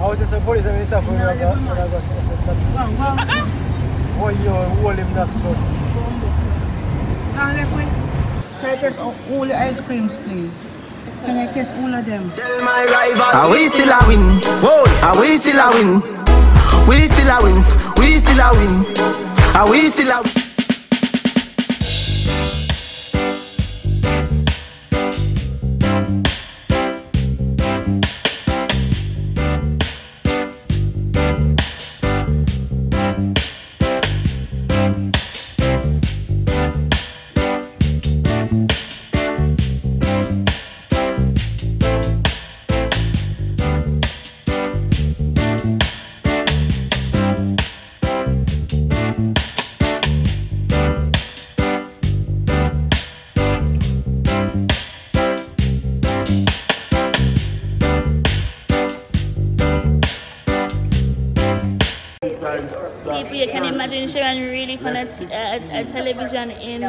was just a police and talk when I go see something. Why you hold him Knucksford? Can I test all the ice creams, please? Can I test all of them? Tell my rival, are we still a win? Whoa, are we still a win? We still a win. We still a win. Are we still a win? People, you can imagine Sharon really fun at television in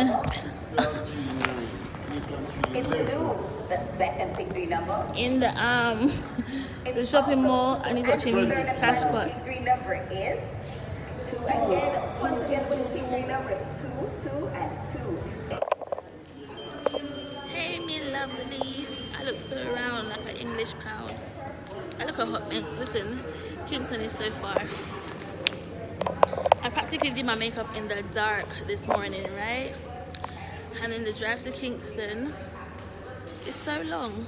The second victory number. In the shopping mall, and he's watching Cash Pot. Victory number is 2 again. Once again, what is victory number is 2, 2, and 2. Hey, me lovelies. I look so round like an English pound. I look a hot mess. Listen, Kingston is so far. I practically did my makeup in the dark this morning, right? And then the drive to Kingston is so long.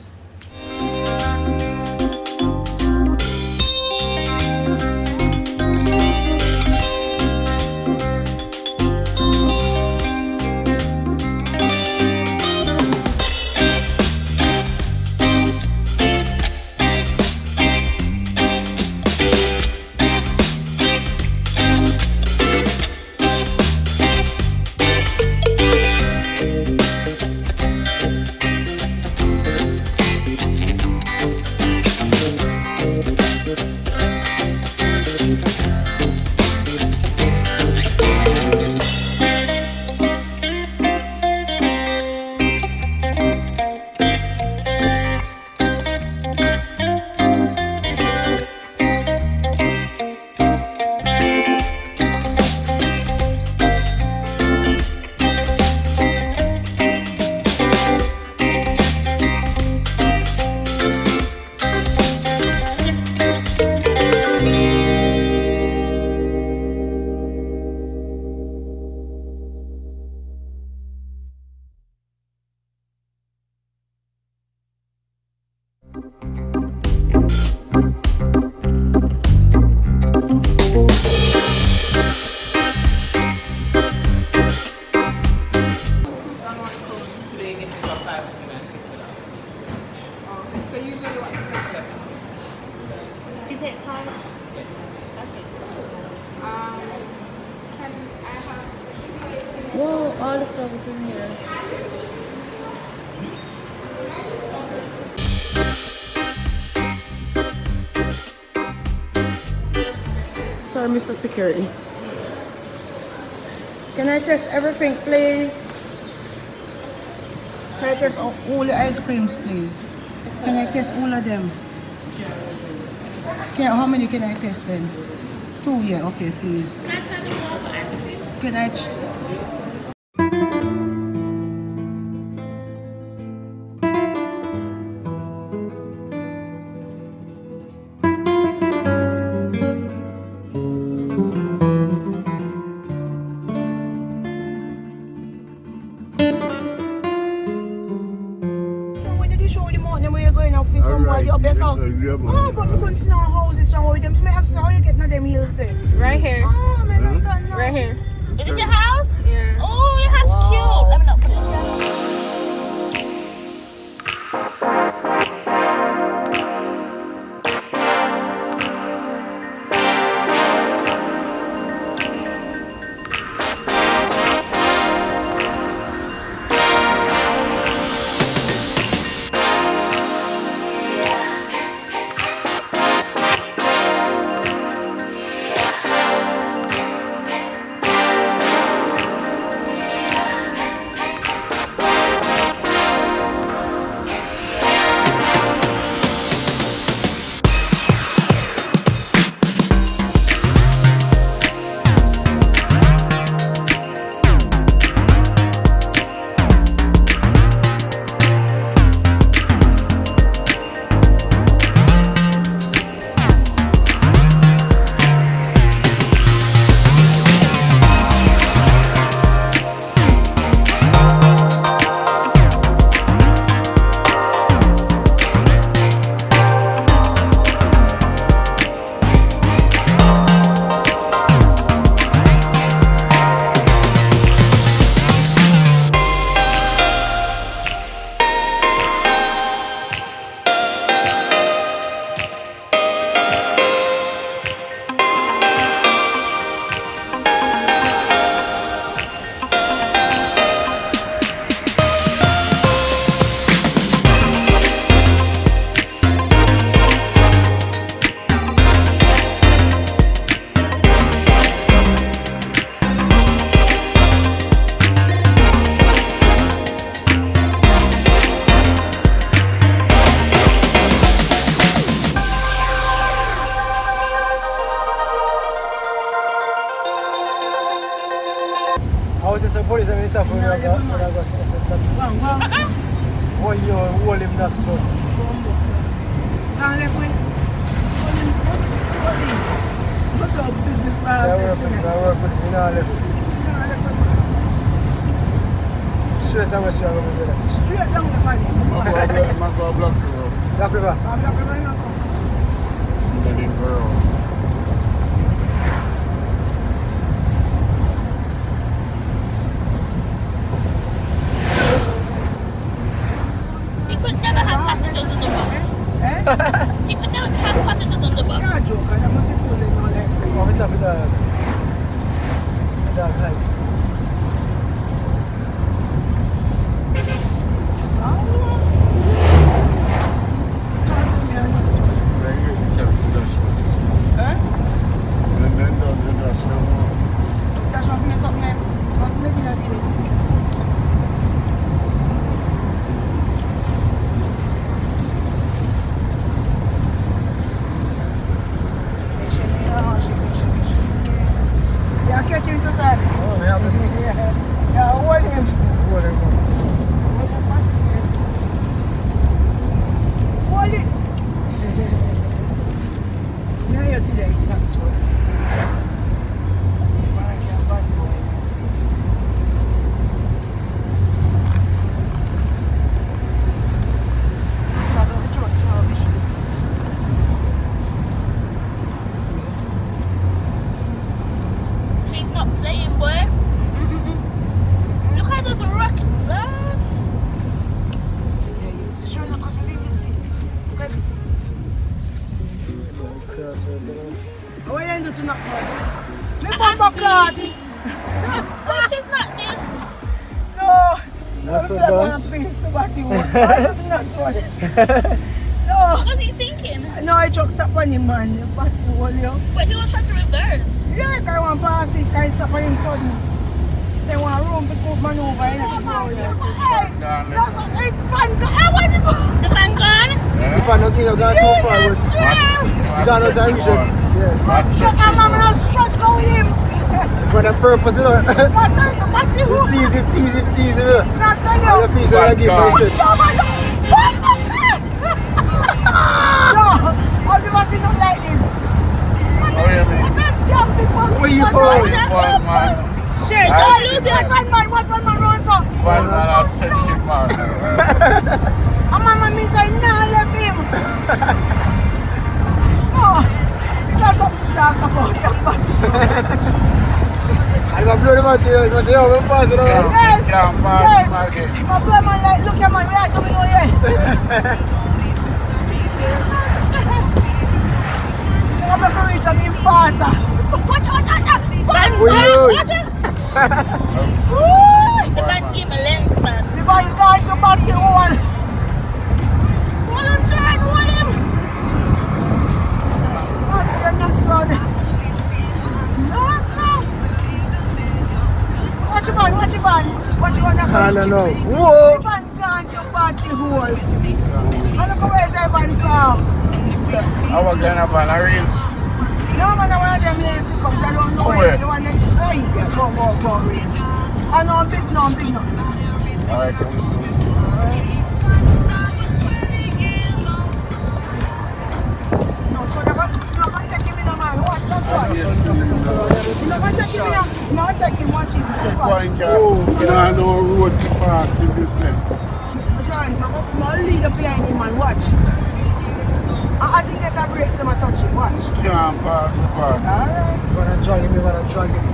Whoa, all the flowers in here. Sorry, Mr. Security. Can I test everything, please? Can I test all the ice creams, please? Can I test all of them? How many can I test then? 2, yeah, okay, please. Can I try the waffle ice cream? Can I? Somebody up there, so oh, but we couldn't see no houses wrong with them. So I asked how you get to them hills there? Right here. Oh, I understand now. Right here. Is this your house? Yeah. Oh, your house cute. Let me not put it is a bit of a why you hold him Knucksford? What's up, business man? I work with him, left. Straight away, Straight down the valley. I'm going to block the road. Black River? Black River, you know. You could never have passengers on the bus. You could never have passengers on the bus. You're a joker, I must have pulled in all that. Oh, we talk with the dog light. What are you doing to Knucksford? Me bumper card. Which is not this. No. Knucksford I'm boss? pleased to what you want. What are you doing to Knucksford? No. What was he thinking? No, I truck stop on him, man. You back to hold you. But he was trying to reverse. Yeah, I want to pass it. I stop on him sudden. Say one room to put maneuver. Hey, that's a big fan. I want to go. The fan gone? The fan doesn't mean you've gone too far. You got no time, you should. Shut up, I'm not stretch go him. For the purpose, you know. Tease him, you know. Not tell you. All the piece I give for the stretch. No, I've never seen nothing like this. Where you going? Sure, don't lose it. What one man runs up? One man has stretching man. A man means I never left him. No, that's something to talk about. I'm going to blow them out to you. I'm going to say, oh, we'll pass it around. Yes, Yeah, yes. again. My blood man like, look at man, we are coming over here. I'm going to reach and him faster. Watch. The man gave a lens, man. The man can't go back the hole. Hold on, John, hold him. Not the Knucksford. No, sir. Watch your man. I don't know. The Whoa! man can't go back the hole. I look away, say, man, sir. I was going up on a range. No, man, I want them here because I don't know where you want them to stay. Go, range. I know I'm big now. Alright, come on. No, so you're not taking me no man. Watch, just watch. You're not taking me no. Not taking watching. Just watch. You know, no road to pass in this thing. No, lead up behind him, man. Watch. As he get a break, so I touch it. Watch. Can't pass the park. Alright. You want to drag him.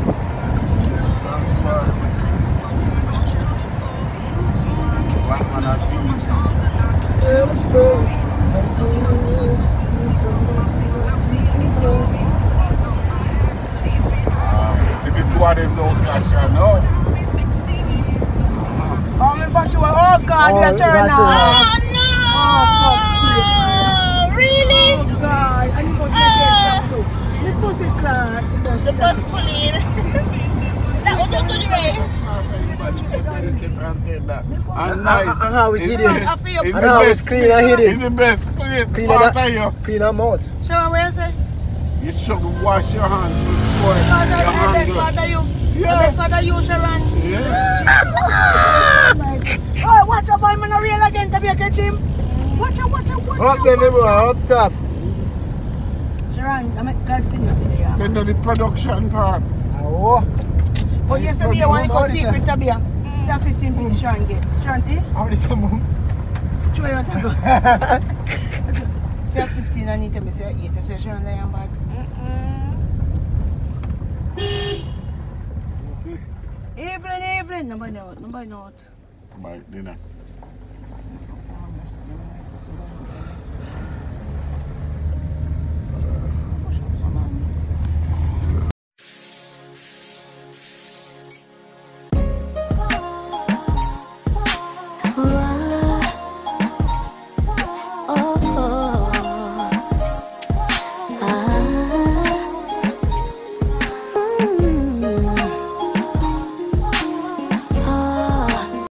That's smart. One man at least. See the two of them don't clash, you know? Oh, me back to oh God, we are turning now. Oh, no. Oh, fuck's sake. Really? Oh God, and you pussy class. The bus pulling. That was a good race. And nice. And how is it? I feel And how is clean and hidden? It's the best place. Clean Part of you. and mouth. Show me what you say. You should wash your hands. boy. Because that's the best part of you. The best part of you, Sharon. Yeah. Jesus. Oh, watch out, boy. I'm not real again to be a catch him. Watch out. Up there, boy, up top. Sharon, I'm glad to see you today. Then the production part. Oh. But yesterday, you want to go secret to be a 15 people, Sharon get. Sharon, eh? How many some? Show you what I go. Say 15, I need to be say 8. I say, Sharon, I am bad. Evelyn. Nobody know. My dinner.